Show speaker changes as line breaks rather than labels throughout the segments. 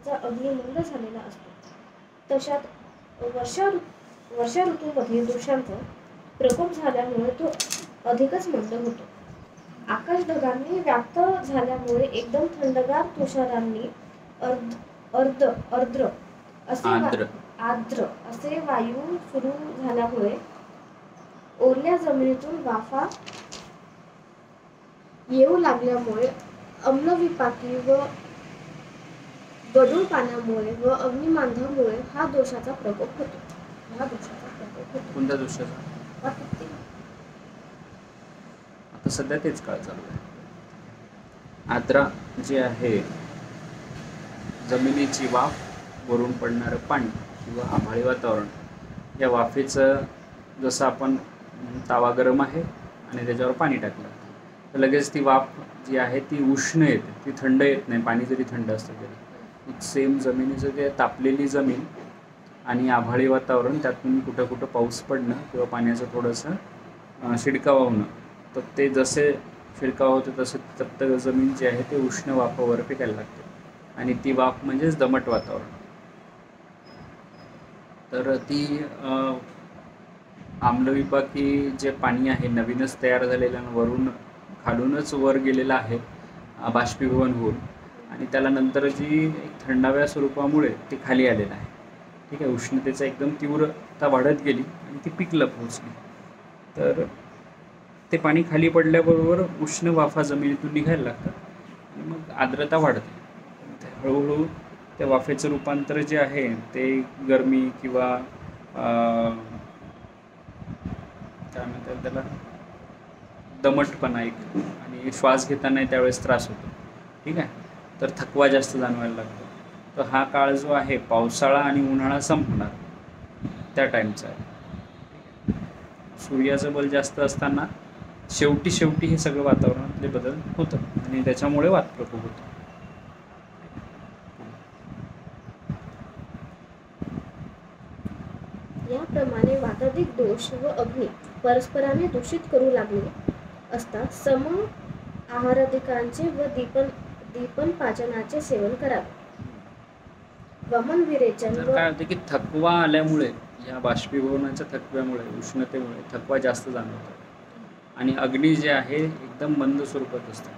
वाफांचा अग्नी मंद झालेला असतो. तशात वर्षा ऋतूमध्ये दोषांचा प्रकोप झाल्यामुळे तो अधिकच मंद होतो. आकाश ढगांनी व्याप्त झाल्यामुळे एकदम थंडगार तुषारांनी आर्द्र असे वायू सुरू झाल्यामुळे ओल्या जमिनीतून वाफा येऊ लागल्यामुळे अम्लविपाकी व गढूळ पाण्यामुळे व अग्निमांदामुळे हा दोषाचा प्रकोप होतो.
कोणत्या दोषाचा? आता सध्या तेच काळ चालू आहे. आर्द्रा जे आहे, जमिनीची वाफ, वरून पडणारं पाणी किंवा आभाळी वातावरण, या वाफेचं जसं आपण तावा गरम आहे आणि त्याच्यावर पाणी टाकलं तर लगेच ती वाफ जी आहे ती उष्ण येते, ती थंड येत नाही. पाणी जरी थंड असतं तरी सेम जमिनीचं ते तापलेली जमीन आणि आभाळी वातावरण, त्यातून कुठं कुठं पाऊस पडणं किंवा पाण्याचं थोडंसं शिडकावा होणं, तर ते जसे शिडकावा होते तसे तप्त जमीन जी आहे ते उष्ण वाफावर फेकायला लागते आणि ती वाफ म्हणजेच दमट वातावरण. तर ती आम्लविपाकी जे पाणी आहे, नवीनच तयार झालेलं, वरून खालूनच वर गेलेलं आहे बाष्पीभवन होऊन, आणि त्याला नंतर जी एक थंडाव्या स्वरूपामुळे ते खाली आलेलं आहे. ठीक आहे, उष्णतेचा एकदम तीव्रता वाढत गेली आणि ती पीकला पोहोचली. तर ते पाणी खाली पडल्याबरोबर उष्ण वाफा जमिनीतून निघायला लागतात आणि मग आर्द्रता वाढते. हळूहळू त्या वाफेचं रूपांतर जे आहे ते गरमी किंवा काय म्हणतात त्याला, दमटपणा एक, आणि श्वास घेताना त्यावेळेस त्रास होतो. ठीक आहे, तर थकवा जास्त जाणवायला लागतो. तर हा काळ जो आहे पावसाळा आणि उन्हाळा संपणार त्या टाईमचा आहे. सूर्याचं बल जास्त असताना शेवटी हे सगळं वातावरणातले बदल होतं आणि त्याच्यामुळे वातप्रकोप होतो.
याप्रमाणे वाताधिक दोष व अग्नी परस्पराने दूषित करू लागले असता सम आहाराधिकांचे व दीपन पाचनाचे सेवन करावे. वमन विरेचन
काय होते की थकवा आल्यामुळे, या बाष्पीभवनाच्या थकव्यामुळे, उष्णतेमुळे थकवा जास्त जाणवतो आणि अग्नी जे आहे एकदम मंद स्वरूपात असतं.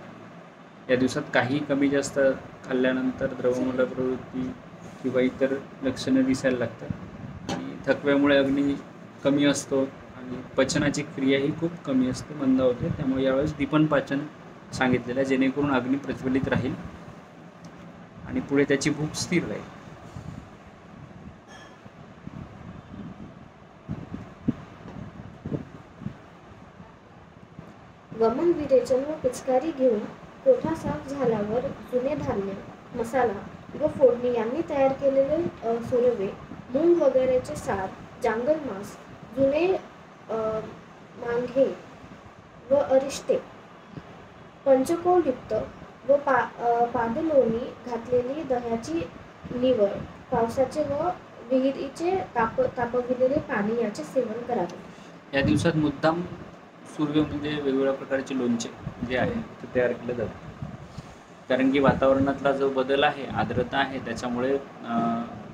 या दिवसात काही कमी जास्त खाल्ल्यानंतर द्रवमूल्य प्रवृत्ती किंवा इतर लक्षणं दिसायला लागतात आणि थकव्यामुळे अग्नी कमी असतो आणि पचनाची क्रियाही खूप कमी असते, मंद होते. त्यामुळे यावेळेस दीपन पाचन सांगितलेलं आहे, जेणेकरून अग्नी प्रज्वलित राहील आणि पुढे त्याची भूक स्थिर राहील.
वमन विरेचन व पिचकारी घेऊन कोठा साफ झाल्यावर जुने धान्य, मसाला व फोडणी यांनी तयार केलेले सुरवे, मूग वगैरेचे सार, जांगल मांस, जुने मांघे व अरिष्टे, पंचकोलयुक्त व पादलोणी घातलेली दह्याची निवड, पावसाचे व विहिरीचे तापविलेले पाणी याचे सेवन करावे.
या दिवसात मुद्दाम सूर्य म्हणजे वेगवेगळ्या प्रकारचे लोणचे जे आहे ते तयार केलं जातं, कारण की वातावरणातला जो बदल आहे, आर्द्रता आहे, त्याच्यामुळे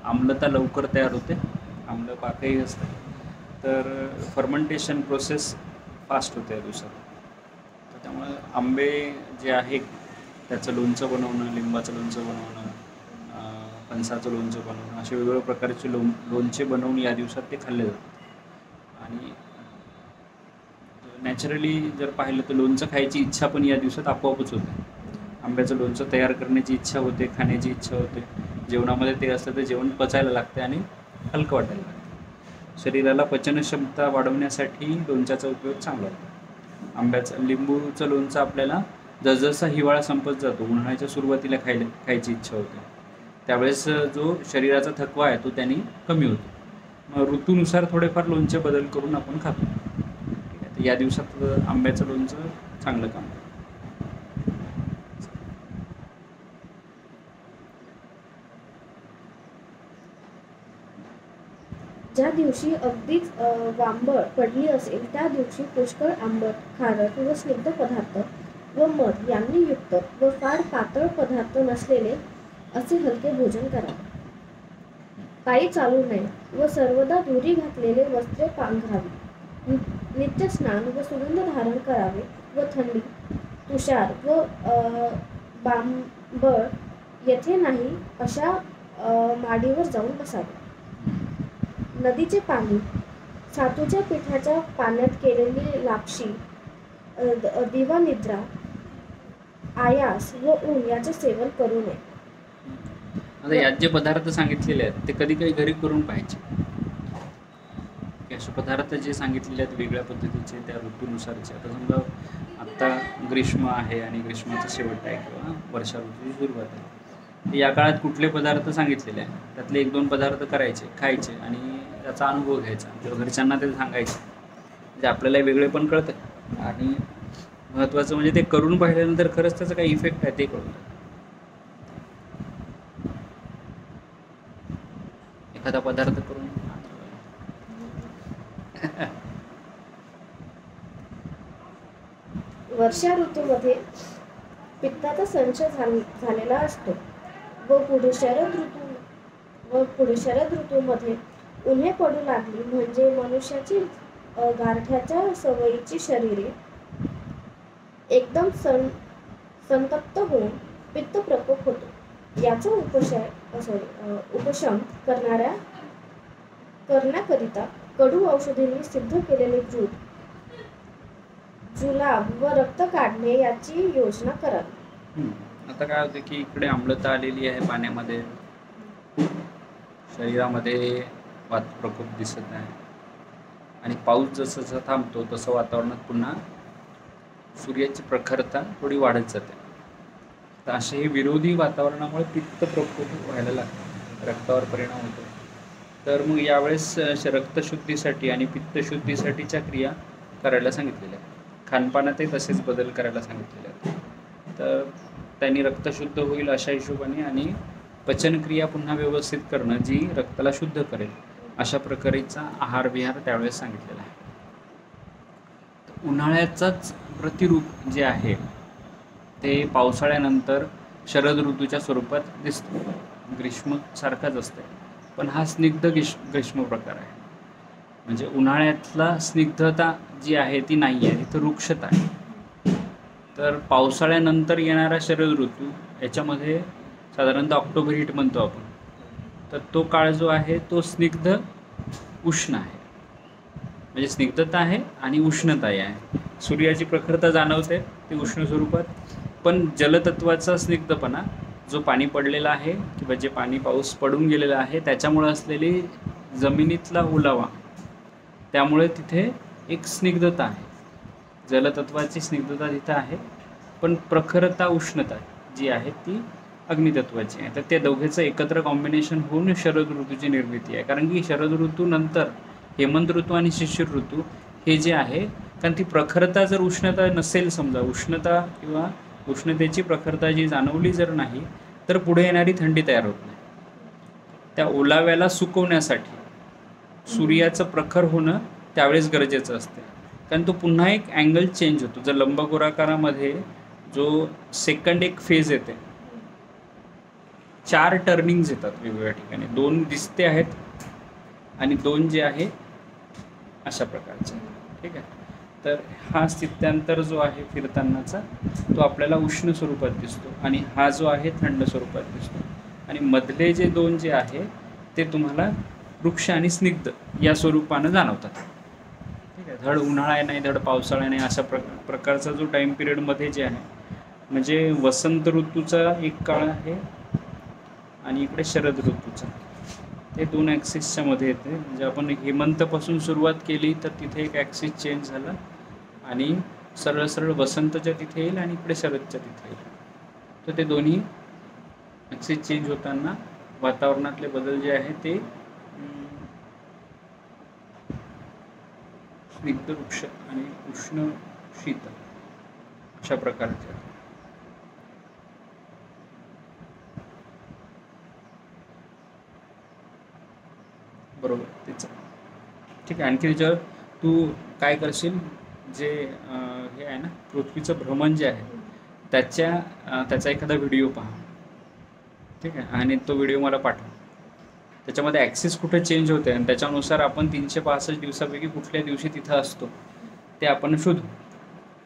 आम्लता लवकर तयार होते, आम्ल पाकही असतं, तर फर्मेंटेशन प्रोसेस फास्ट होते या दिवसात. तर त्यामुळे आंबे जे आहे त्याचं लोणचं बनवणं, लिंबाचं लोणचं बनवणं, फणसाचं लोणचं बनवणं, असे वेगवेगळ्या प्रकारचे लोणचे बनवून या दिवसात ते खाल्ले जातात. आणि नॅचरली जर पाहिलं तर लोणचं खायची इच्छा पण या दिवसात आपोआपच होते. आंब्याचं लोणचं तयार करण्याची इच्छा होते, खाण्याची इच्छा होते. जेवणामध्ये ते असलं तर जेवण पचायला लागते आणि हलकं वाटायला लागतं. शरीराला पचनक्षमता वाढवण्यासाठी लोणच्याचा उपयोग चांगला होतो. लिंबूचं लोणचं आपल्याला जसजसा हिवाळा संपत जातो, उन्हाळ्याच्या सुरुवातीला खायची इच्छा होते, त्यावेळेस जो शरीराचा थकवा आहे तो त्याने कमी होतो. मग ऋतूनुसार थोडेफार लोणचे बदल करून आपण खातो. या दिवसात आंब्याचं लोणचं चांगलं काम करतं.
ज्या दिवशी अगदीच वांबळ पडली असेल त्या दिवशी पुष्कळ आंबट, खारट व स्निग्ध पदार्थ व मध यांनी युक्त व फार पातळ पदार्थ नसलेले असे हलके भोजन करावे. पायी चालू नये व सर्वदा दोरी घातलेले वस्त्रे पांघरावी. नित्य स्नान व सुगंध धारण करावे व थंडी, तुषार व बांबळ येथे नाही अशा माडीवर जाऊन बसावे. नदीचे पाणी, सातूच्या पिठाच्या पाण्यात केलेली लापशी, दिवानिद्रा, आयास व ऊन याचे सेवन करू नये.
आता यात जे पदार्थ सांगितलेले आहेत ते कधी काही घरी करून पाहिजे. असे पदार्थ जे सांगितलेले आहेत वेगळ्या पद्धतीचे त्या ऋतूनुसारचे. आता समजा आत्ता ग्रीष्म आहे आणि ग्रीष्माचा शेवट आहे किंवा वर्षा ऋतूची सुरुवात आहे, या काळात कुठले पदार्थ सांगितलेले आहे त्यातले 1-2 पदार्थ करायचे, खायचे आणि त्याचा अनुभव घ्यायचा किंवा घरच्यांना ते सांगायचे. म्हणजे आपल्याला वेगळे पण कळतं आणि महत्त्वाचं म्हणजे ते करून पाहिल्यानंतर खरंच त्याचा काही इफेक्ट आहे ते कळतं. एखादा पदार्थ करून
वर्षा ऋतूमध्ये पित्ताचा संच झालेला असतो व पुढे शरद ऋतूमध्ये उन्हे पडू लागली म्हणजे मनुष्याची गारठ्याच्या सवयीची शरीरे एकदम संतप्त होऊन पित्त प्रकोप होतो. याचा उपशम करण्याकरिता कडू औषधींनी सिद्ध केलेले जुलाब व रक्त काढणे याची योजना करावी.
आता काय होतं की इकडे आम्लता आलेली आहे पाण्यामध्ये, शरीरामध्ये वात प्रकोप दिसत आहे आणि पाऊस जसं थांबतो तसं वातावरणात पुन्हा सूर्याची प्रखरता थोडी वाढत जाते. तर असे हे विरोधी वातावरणामुळे पित्त प्रकोप व्हायला लागतो, रक्तावर परिणाम होतो. तर मग यावेळेस रक्तशुद्धीसाठी आणि पित्तशुद्धीसाठीच्या क्रिया करायला सांगितलेल्या आहेत. खानपानातही तसेच बदल करायला सांगितलेले आहेत. तर त्यांनी रक्त शुद्ध होईल अशा हिशोबाने आणि पचनक्रिया पुन्हा व्यवस्थित करणं जी रक्ताला शुद्ध करेल अशा प्रकारेचा आहार विहार त्यावेळेस सांगितलेला आहे. उन्हाळ्याचाच प्रतिरूप जे आहे ते पावसाळ्यानंतर शरद ऋतूच्या स्वरूपात दिसतो. ग्रीष्म सारखाच असते पण हा स्निग्ध ग्रीष्म प्रकार आहे. म्हणजे उन्हाळ्यातला स्निग्धता जी आहे ती नाही आहे, तिथं रुक्षता आहे. तर पावसाळ्यानंतर येणारा शरद ऋतू याच्यामध्ये साधारणतः ऑक्टोबर हीट म्हणतो आपण, तर तो काळ जो आहे तो स्निग्ध उष्ण आहे. म्हणजे स्निग्धता आहे आणि उष्णताही आहे. सूर्याची प्रखरता जाणवते ती उष्ण स्वरूपात, पण जलतत्वाचा स्निग्धपणा जो पाणी पडलेला आहे किंवा जे पाणी पाऊस पडून गेलेला आहे त्याच्यामुळे असलेली जमिनीतला ओलावा, त्यामुळे तिथे एक स्निग्धता आहे. जलतत्वाची स्निग्धता तिथं आहे पण प्रखरता उष्णता जी आहे ती अग्नितत्वाची आहे. तर त्या दोघेचं एकत्र कॉम्बिनेशन होऊन शरद ऋतूची निर्मिती आहे. कारण की शरद ऋतूनंतर हेमंत ऋतू आणि शिशिर ऋतू हे जे आहे, कारण ती प्रखरता जर उष्णता नसेल, समजा उष्णता किंवा उष्णतेची प्रखरता जी जाणवली जर नाही तर पुढे येणारी थंडी तयार होत नाही. त्या ओलाव्याला सुकवण्यासाठी सूर्याचं प्रखर होणं त्यावेळेस गरजेचं असते. कारण तो पुन्हा एक अँगल चेंज होतो. जर लंबगोलाकारामध्ये जो सेकंड एक फेज येते, 4 टर्निंग्स येतात वेगवेगळ्या ठिकाणी, 2 दिसते आहेत आणि 2 जे आहे अशा प्रकारचे. ठीक आहे. तर हा स्थित्यांतर जो आहे फिरतानाचा तो आपल्याला उष्ण स्वरूपात दिसतो आणि हा जो आहे थंड स्वरूपात दिसतो. आणि मधले जे 2 जे आहे ते तुम्हाला वृक्ष आणि स्निग्ध या स्वरूपानं जाणवतात. ठीक आहे. धड उन्हाळा नाही, धड पावसाळा नाही, अशा प्रकारचा जो टाईम पिरियडमध्ये जे आहे, म्हणजे वसंत ऋतूचा एक काळ आहे आणि इकडे शरद ऋतूचा, ते 2 ॲक्सिसच्या मध्ये येते. म्हणजे आपण हेमंतपासून सुरुवात केली तर तिथे एक ॲक्सिस चेंज झाला आणि सरळ सरळ वसंतच्या तिथे येईल आणि इकडे शरदच्या तिथे येईल. तर ते दोन्ही ॲक्सिस चेंज होताना वातावरणातले बदल जे आहे ते स्निग्ध वृक्ष आणि उष्ण शीत अशा प्रकारचे आहेत. बरोबर त्याचं. ठीक आहे. आणखी त्याच्यावर तू काय करशील, जे हे आहे ना पृथ्वीचं भ्रमण जे आहे त्याचा एखादा व्हिडिओ पहा. ठीक आहे, आणि तो व्हिडिओ मला पाठवा. त्याच्यामध्ये ॲक्सिस कुठे चेंज होते आणि त्याच्यानुसार आपण 365 दिवसापैकी कुठल्या दिवशी तिथं असतो ते आपण शोधू.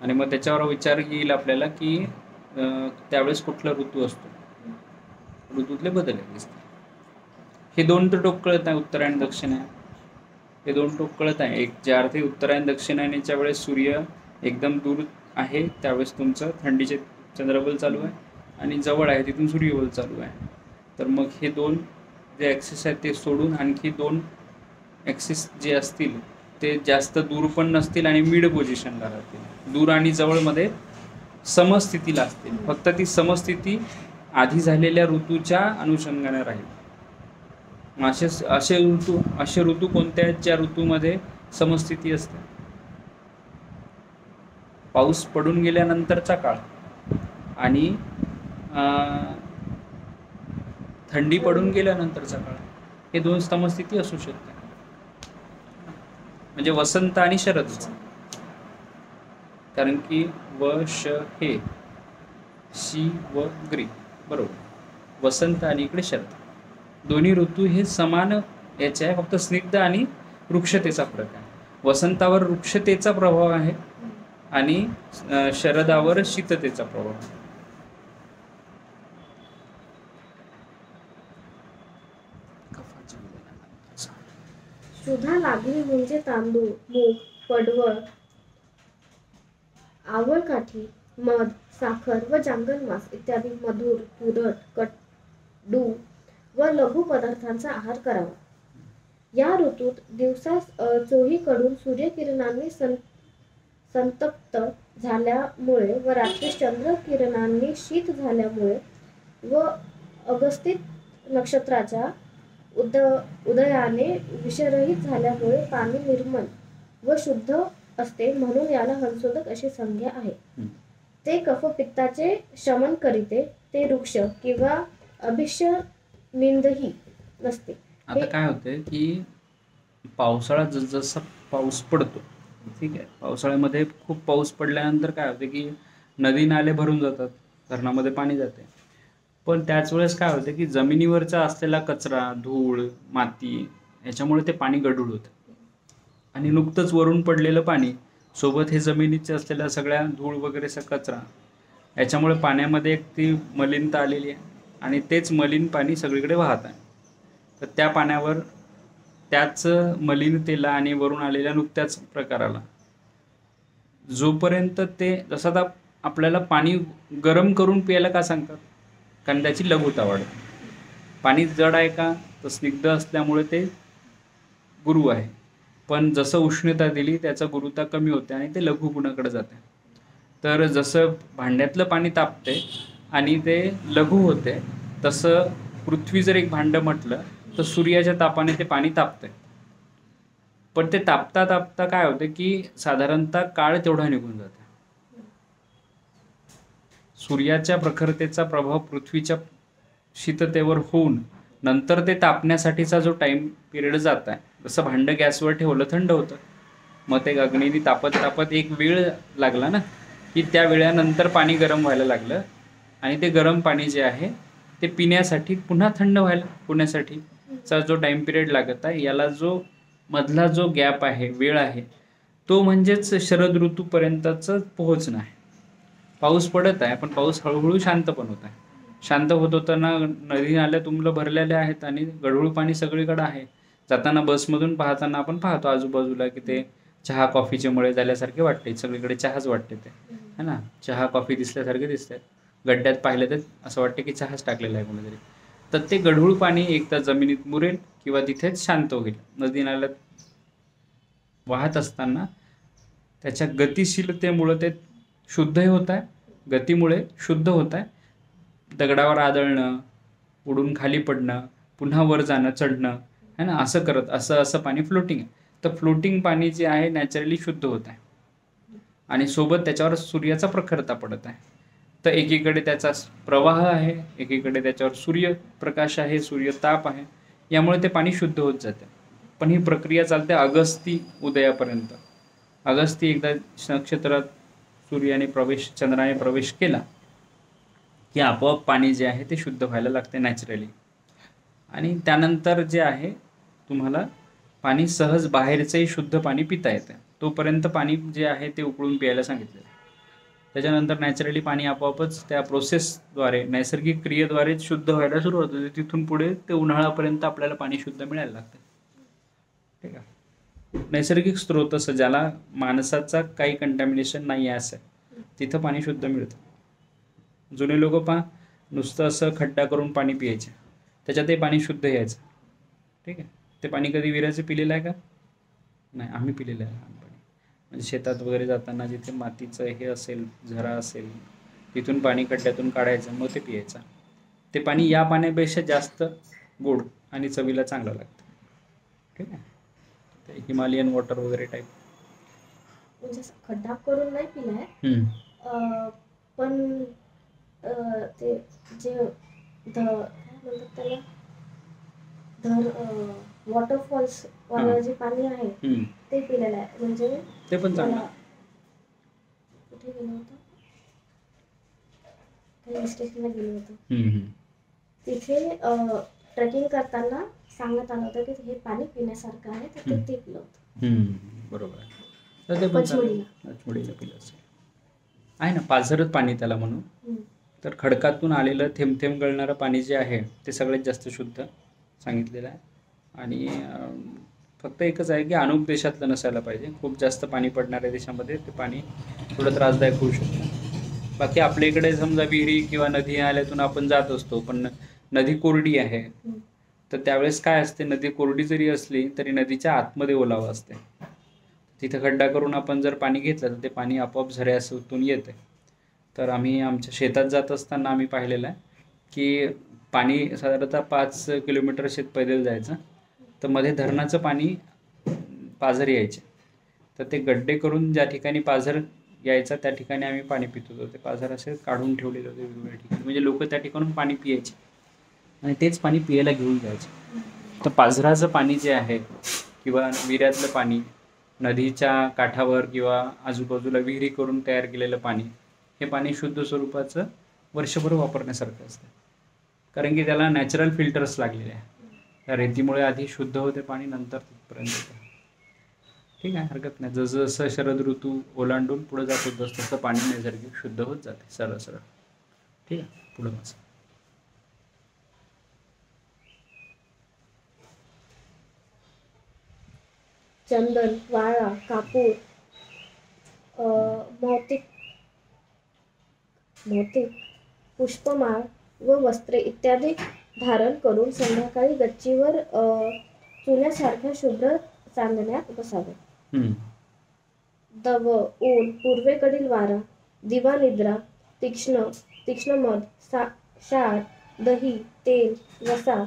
आणि मग त्याच्यावर विचार येईल आपल्याला की त्यावेळेस कुठला ऋतू असतो, ऋतूतले बदल दिसतात. हे दोन तर टोक कळत आहे, उत्तरायण दक्षिणायन. हे दोन टोक कळत आहे. एक ज्या अर्थी उत्तरायण दक्षिणायनाच्या वेळेस सूर्य एकदम दूर आहे त्यावेळेस तुमचं थंडीचे चंद्रबल चालू आहे, आणि जवळ आहे तिथून सूर्यबल चालू आहे. तर मग हे दोन जे ॲक्सिस आहेत ते सोडून आणखी दोन ॲक्सिस जे असतील ते जास्त दूर पण नसतील आणि मिड पोझिशनला राहतील. दूर आणि जवळमध्ये समस्थितीला असतील. फक्त ती समस्थिती आधी झालेल्या ऋतूच्या अनुषंगाने राहील. असे ऋतू कोणत्या आहेत ज्या ऋतूमध्ये समस्थिती असते? पाऊस पडून गेल्यानंतरचा काळ आणि थंडी पडून गेल्यानंतरचा काळ, हे दोन समस्थिती असू शकतात. म्हणजे वसंत आणि शरद, कारण की व श हे शी व ग्री बरोबर, वसंत आणि इकडे शरद. दोन्ही ऋतू हे समान याचे आहे, फक्त स्निग्ध आणि वृक्षतेचा फरक आहे. वसंतावर वृक्षतेचा प्रभाव आहे आणि शरदावर शीततेचा प्रभाव आहे.
सुधा लागली म्हणजे तांदूळ, मूग, पडवळ, आवळकाठी, मध, साखर व जांगल मांस इत्यादी मधुर, तुरट, कडू व लघु पदार्थांचा आहार करावा. या ऋतूत दिवसा चोहीकडून सूर्यकिरणांनी संतप्त झाल्यामुळे व रात्री चंद्रकिरणांनी शीत झाल्यामुळे व अगस्तित नक्षत्राच्या उदयाने विषरहित झाल्यामुळे पाणी निर्मल व शुद्ध असते, म्हणून याला हंसोदक अशी संज्ञा आहे. ते कफपित्ताचे शमन करीते. ते वृक्ष किंवा अभिष्यनिंदही नसते.
आता काय होते की पावसाळा जसा पाऊस पडतो, ठीक आहे, पावसाळ्यामध्ये खूप पाऊस पडल्यानंतर काय होते की नदी नाले भरून जातात, धरणामध्ये पाणी जाते. पण त्याच वेळेस काय होते की जमिनीवरचा असलेला कचरा, धूळ, माती याच्यामुळे ते पाणी गढूळ होतं. आणि नुकतंच वरून पडलेलं पाणी सोबत हे जमिनीचे असलेल्या सगळ्या धूळ वगैरे कचरा याच्यामुळे पाण्यामध्ये एक ती मलिनता आलेली आहे आणि तेच मलिन पाणी सगळीकडे वाहत आहे. तर त्या पाण्यावर त्याच मलिनतेला आणि वरून आलेल्या नुकत्याच प्रकाराला जोपर्यंत ते जसं आता आपल्याला पाणी गरम करून प्यायला का सांगतात? कारण त्याची लघुता वाढते. पाणी जड आहे का? तर स्निग्ध असल्यामुळे ते गुरु आहे. पण जसं उष्णता दिली त्याचा गुरुता कमी होते आणि ते लघु गुणाकडे जाते. तर जसं भांड्यातलं पाणी तापते आणि ते लघु होते, तसं पृथ्वी जर एक भांडं म्हटलं तर सूर्याच्या तापाने ते पाणी तापते. पण ते तापता तापता काय होते की साधारणतः काळ तेवढा निघून जाते. सूर्याच्या प्रखरतेचा प्रभाव पृथ्वीच्या शीततेवर होऊन नंतर ते तापण्यासाठीचा जो टाइम पिरियड जात आहे, जसं भांडं गॅसवर ठेवलं थंड होतं, मग ते अग्नीने तापत तापत एक वेळ लागला ना, की त्या वेळानंतर पाणी गरम व्हायला लागलं आणि ते गरम पाणी जे आहे ते पिण्यासाठी पुन्हा थंड व्हायला होण्यासाठीचा जो टाइम पिरियड लागत आहे, याला जो मधला जो गॅप आहे, वेळ आहे, तो म्हणजेच शरद ऋतूपर्यंतचं पोहोचणं आहे. पाऊस पडत आहे पण पाऊस हळूहळू शांत पण होत आहे. शांत होत होताना नदी नाल्या तुंबलं भरलेल्या आहेत आणि गढूळ पाणी सगळीकडे आहे. जाताना बसमधून पाहताना आपण पाहतो आजूबाजूला की ते चहा कॉफीचे मळे झाल्यासारखे वाटते, सगळीकडे चहाच वाटते ते, है ना, चहा कॉफी दिसल्यासारखे दिसतात. गड्ड्यात पाहिलं तर असं वाटतं की चहाच टाकलेला आहे कोणीतरी. तर ते गढूळ पाणी एकदा जमिनीत मुरेल किंवा तिथेच शांत होईल. नदी नाल्यात वाहत असताना त्याच्या गतिशीलतेमुळे ते शुद्धही होत आहे, गतीमुळे शुद्ध होत आहे. दगडावर आदळणं, उडून खाली पडणं, पुन्हा वर जाणं, चढणं, है ना, असं करत असं पाणी फ्लोटिंग आहे. तर फ्लोटिंग पाणी जे आहे नॅचरली शुद्ध होत आहे आणि सोबत त्याच्यावर सूर्याचा प्रखरता पडत आहे. तर एकीकडे त्याचा प्रवाह आहे, एकीकडे त्याच्यावर सूर्यप्रकाश आहे, सूर्यताप आहे, यामुळे ते पाणी शुद्ध होत जाते. पण ही प्रक्रिया चालते अगस्ती उदयापर्यंत. अगस्ती एकदा नक्षत्रात चंद्राने प्रवेश केला की आपोआप पाणी जे आहे ते शुद्ध व्हायला लागते नॅचरली. आणि त्यानंतर जे आहे तुम्हाला पाणी सहज बाहेरचंही शुद्ध पाणी पिता येतं. तोपर्यंत पाणी जे आहे ते उकळून प्यायला सांगितलं. त्याच्यानंतर नॅचरली पाणी आपोआपच त्या प्रोसेसद्वारे, नैसर्गिक क्रियेद्वारे शुद्ध व्हायला सुरुवात होते. तिथून पुढे ते उन्हाळ्यापर्यंत आपल्याला पाणी शुद्ध मिळायला लागतं. ठीक आहे. नैसर्गिक स्रोत असं ज्याला माणसाचा काही कंटॅमिनेशन नाही आहे असं, तिथं पाणी शुद्ध मिळतं. जुने लोक नुसतं असं खड्डा करून पाणी प्यायचे, त्याच्यातही पाणी शुद्ध यायचं. ठीक आहे. ते पाणी कधी विहिरीचं पिलेलं आहे का? नाही, आम्ही पिलेलं आहे लहानपणी. म्हणजे शेतात वगैरे जाताना जिथे मातीचं हे असेल, झरा असेल, तिथून पाणी खड्ड्यातून काढायचं, मग ते पियायचं. ते पाणी या पाण्यापेक्षा जास्त गोड आणि चवीला चांगलं लागतं. ठीक आहे. ते हिमालयन वॉटर वगैरे टाईप.
म्हणजे असं खड्डा करून नाही पिलाय, पण ते जे काय म्हणतात त्याला, वॉटरफॉल्स वालं जे पाणी आहे ते पिलेलं आहे. म्हणजे
ते पण चांगलं.
कुठे गेलो होतो, हिल स्टेशनला गेलो होतो, तिथे ट्रेकिंग करताना सांगण्यात आलं होतं की हे पाणी पिण्यासारखं आहे, तर ते पिलं होतं.
बरोबर आहे. तर ते पण पंचमढीला पिलं असेल. आहे ना, पाझरच पाणी त्याला म्हणून. तर खडकातून आलेलं थेंब थेंब गळणारं पाणी जे आहे ते सगळ्यात जास्त शुद्ध सांगितलेलं आहे. आणि फक्त एकच आहे की अमुक देशातलं नसायला पाहिजे. खूप जास्त पाणी पडणाऱ्या देशामध्ये ते पाणी थोडं त्रासदायक होऊ शकतं. बाकी आपल्या इकडे समजा विहिरी किंवा नदी नाल्यातून आपण जात असतो, पण नदी कोरडी आहे, तर त्यावेळेस काय असते, नदी कोरडी जरी असली तरी नदीच्या आतमध्ये ओलावा असते. तिथं खड्डा करून आपण जर पाणी घेतलं तर ते पाणी आपोआप झऱ्यातून येते. तर आम्ही आमच्या शेतात जात असताना आम्ही पाहिलेलं आहे की पाणी साधारणतः 5 किलोमीटर शेत पैदल जायचं, तर मध्ये धरणाचं पाणी पाझर यायचे. तर ते गड्डे करून ज्या ठिकाणी पाझर यायचा त्या ठिकाणी आम्ही पाणी पित होतो. ते पाझर असे काढून ठेवलेले होते वेगवेगळ्या ठिकाणी, म्हणजे लोक त्या ठिकाणून पाणी पियायचे आणि तेच पाणी पियायला घेऊन जायचे. तर पाझराचं पाणी जे आहे किंवा विहिऱ्यातलं पाणी, नदीच्या काठावर किंवा आजूबाजूला विहिरी करून तयार केलेलं पाणी, हे पाणी शुद्ध स्वरूपाचं वर्षभर वापरण्यासारखं असतं. कारण की त्याला नॅचरल फिल्टर्स लागलेले आहे. त्या रेतीमुळे आधी शुद्ध होते पाणी, नंतर तिथपर्यंत. ठीक आहे, हरकत नाही. जसं जसं शरद ऋतू ओलांडून पुढे जात होत तसं पाणी नैसर्गिक शुद्ध होत जाते सरळ सरळ. ठीक आहे, पुढं बस.
चंदन, वाळा, कापूर, भौतिक पुष्पमाळ व वस्त्रे इत्यादी धारण करून संध्याकाळी गच्चीवर चुन्यासारख्या शुभ्र चांदण्यात बसावे. दव, ऊन, पूर्वेकडील वारा, दिवा निद्रा, तीक्ष्ण मध, क्षार, दही, तेल, वसा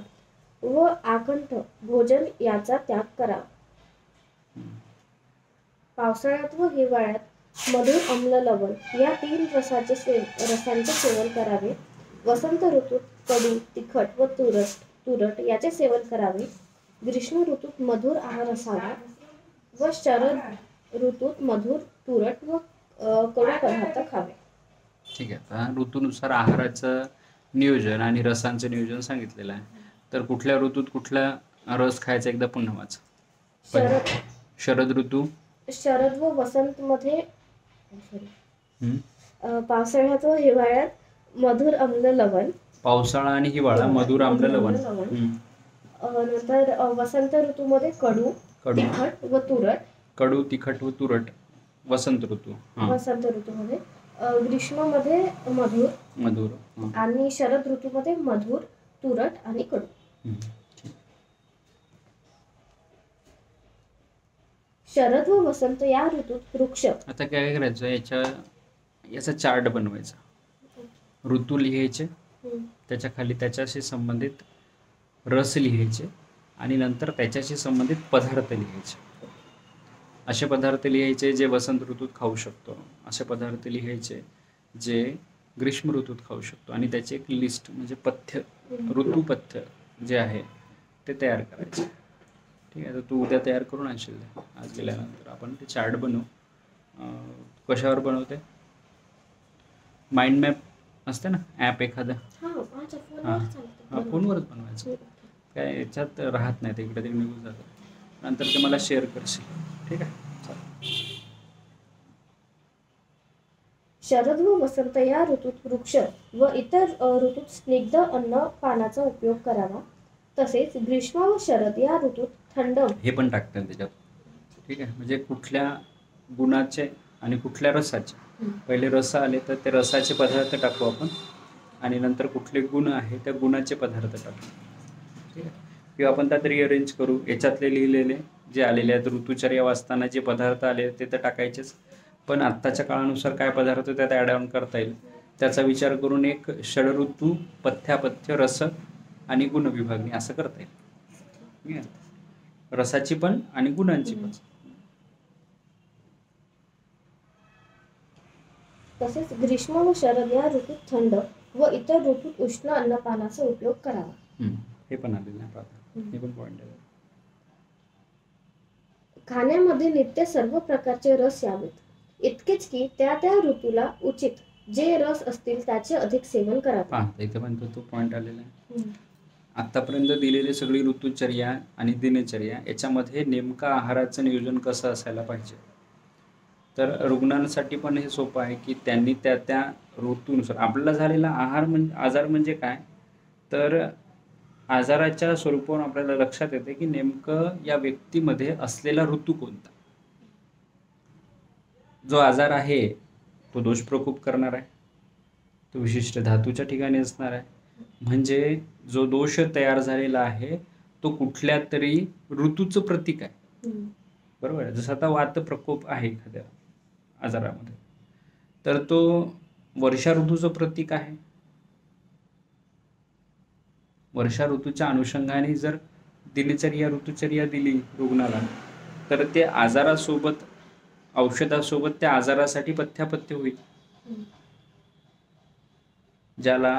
व आकंठ भोजन याचा त्याग करावा. पावसाळ्यात व हिवाळ्यात मधुर, आम्ल, लवण या 3 रसांचे सेवन करावे. वसंत ऋतूत कडू, तिखट व तुरट याचे सेवन करावे. ग्रीष्म ऋतूत मधुर आहार असावा व शरद ऋतूत मधुर, तुरट व कडू पदार्थ खावे.
ठीक आहे. आता ऋतूनुसार आहाराचं नियोजन आणि रसांचं नियोजन सांगितलेलं आहे. तर कुठल्या ऋतूत कुठला रस खायचा एकदा पुन्हा वाच. शरद ऋतू,
शरद व वसंत मध्ये, पावसाळ्यात व हिवाळ्यात मधुर, आम्ल, लवण.
पावसाळा आणि हिवाळा मधुर, आम्ल, लवण.
नंतर वसंत ऋतूमध्ये कडू, तिखट व तुरट.
कडू, तिखट व तुरट वसंत ऋतू.
वसंत ऋतूमध्ये. ग्रीष्मामध्ये मधुर आणि शरद ऋतूमध्ये मधुर, तुरट आणि कडू. शरद व वसंत या ऋतूत वृक्ष. आता
काय करायचं, याचा चार्ट बनवायचा. ऋतू लिहायचे, त्याच्या खाली त्याच्याशी संबंधित रस लिहायचे आणि नंतर त्याच्याशी संबंधित पदार्थ लिहायचे. असे पदार्थ लिहायचे जे वसंत ऋतूत खाऊ शकतो, असे पदार्थ लिहायचे जे ग्रीष्म ऋतूत खाऊ शकतो, आणि त्याची एक लिस्ट म्हणजे पथ्य, ऋतुपथ्य जे आहे ते तयार करायचे. ठीक आहे. तर तू उद्या तयार करून आणशील. आज गेल्यानंतर आपण ते चार्ट बनवू. कशावर बनवते? माइंड मॅप असते ना ॲप एखादं,
हा अच्छा फोनवर
हां
चालतं.
हां फोनवरच बनवायचं.
ओके.
काय याच्यात राहत नाही, ते इकडे ते निघून जातं. नंतर ते मला शेअर करशील, ठीक आहे? चालेल.
शरद व वसंत या ऋतूत वृक्ष व इतर ऋतूत स्निग्ध अन्न पानाचा उपयोग करावा. तसेच ग्रीष्म व शरद या ऋतूत थंड
हे पण टाकता येईल त्याच्यात, ठीक आहे? म्हणजे कुठल्या गुणाचे आणि कुठल्या रसाचे. पहिले रस आले तर ते रसाचे पदार्थ टाकू आपण, आणि नंतर कुठले गुण आहे त्या गुणाचे पदार्थ टाकू, ठीक आहे? किंवा आपण त्यात रिअरेंज करू. याच्यातले लिहिलेले जे आलेले आहेत ऋतुचर्या वाचताना जे पदार्थ आले ते तर टाकायचेच, पण आत्ताच्या काळानुसार काय पदार्थ त्यात ॲड ऑन करता येईल त्याचा विचार करून एक षडऋतू पथ्यापथ्य रस आणि गुण विभागणी असं करता येईल, ठीक आहे? रसाची पण आणि गुणांची पण.
तसेच ग्रीष्म व शरद या ऋतूत थंड व इतर ऋतूत उष्ण अन्नपानाचा उपयोग करावा.
हे पण आलेलं आहे पाहता, हे पण पॉईंट आहे.
खाण्यामध्ये नित्य सर्व प्रकारचे रस यावेत, इतकेच की त्या त्या ऋतूला उचित जे रस असतील त्याचे अधिक सेवन करावे.
पाहता इथे पण तो पॉईंट आलेला आहे. आतापर्यंत दिलेली सगळी ऋतुचर्या आणि दिनचर्या याच्यामध्ये नेमका आहाराचं नियोजन कसं असायला पाहिजे, तर रुग्णांसाठी पण हे सोपं आहे की त्यांनी त्या त्या ऋतूनुसार आपल्याला झालेला आजार म्हणजे काय, तर आजाराच्या स्वरूपावर आपल्याला लक्षात येते की नेमकं या व्यक्तीमध्ये असलेला ऋतू कोणता. जो आजार आहे तो दोष प्रकोप करणार आहे, तो विशिष्ट धातूच्या ठिकाणी असणार आहे. म्हणजे जो दोष तयार झालेला आहे तो कुठल्या तरी ऋतूचं प्रतीक आहे, बरोबर आहे? जसं आता वात प्रकोप आहे एखाद्या आजारामध्ये, तर तो वर्षा ऋतूचं प्रतीक आहे. वर्षा ऋतूच्या अनुषंगाने जर दिनचर्या ऋतुचर्या दिली रुग्णाला तर ते आजारासोबत औषधासोबत त्या आजारासाठी पथ्यापथ्य होईल. ज्याला